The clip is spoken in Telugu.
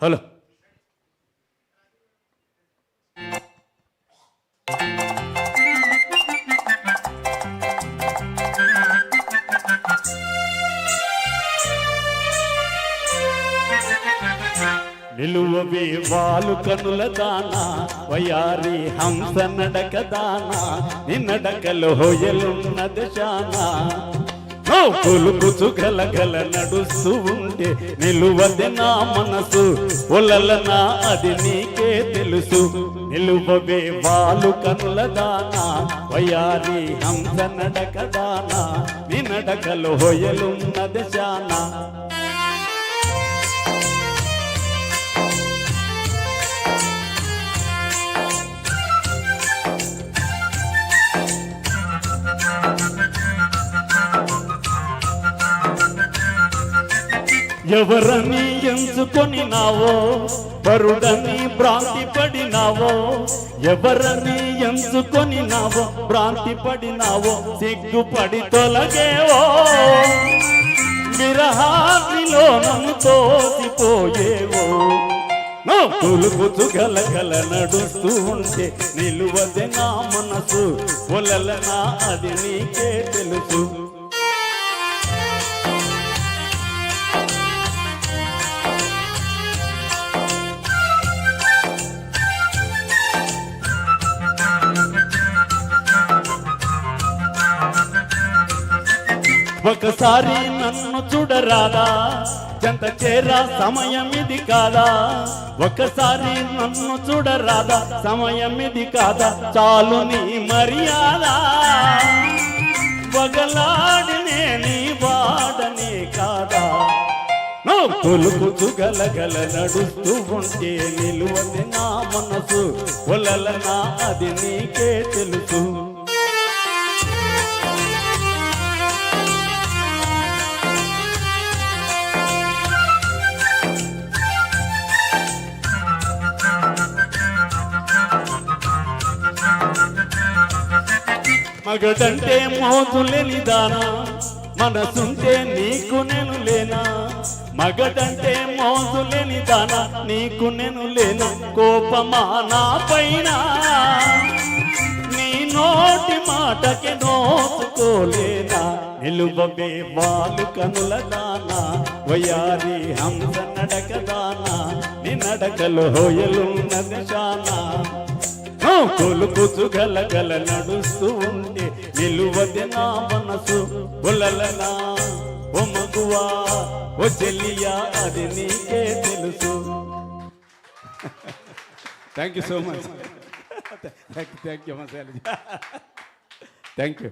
హలో నిలువవే వాలు కనుల దానా వయారి హంస నడక దానా నిన్నడకలో హోయలున్నది శానా కొలుకుచు గలగల నడుస్తూ ఉంటే నిలువది నా మనసు ఒలలనా అది నీకే తెలుసు నిలువవే వాలు కనుల దానా వయారి హంస నడక దానా నిన్నడకలో హోయలున్నది శానా ఎవరని ఎంచుకొని నావో పరుడని భ్రాంతి పడినావో ఎవరని ఎంచుకొని నావో భ్రాంతి పడినావో సిగ్గుపడి తొలగేవో విరహాగ్నిలో నన్ను తోసిపోయేవో తొలుపుచు గలగల నడుస్తూ ఉంటే నిలువది నా మనసు ఒలలనా అది నీకే తెలుసు ఒకసారి నన్ను చూడరాదా జంట చేరా సమయం ఇది కాదా ఒకసారి నన్ను చూడరాదా సమయం ఇది కాదా చాలు నీ మర్యాద పగలాడినే నీ వాడనే కాదా తొలుపుచు గలగల నడుస్తూ ఉంటే నిలువది నా మనసు ఒలలనా అది నీకే తెలుసు మగడంటే మోతులేని దానా మనసుంటే నీకు నేను లేనా మగడంటే మోతులేని దానా నీకు నేను లేనా కోపమా నా పైన నీ నోటి మాటకి నోచుకోలేనా నిలువవే వాలు కనుల దానా వయారి హంస నడక దానా నీ నడకలో హోయలున్నది శానా కొలుపుచు గలగల నడుస్తూ ఉంటే నిలువది నా మనసు ఒలలనా ఓ మగువా ఓ చెల్లియా అది నీకే తెలుసు thank you so much thank you thank you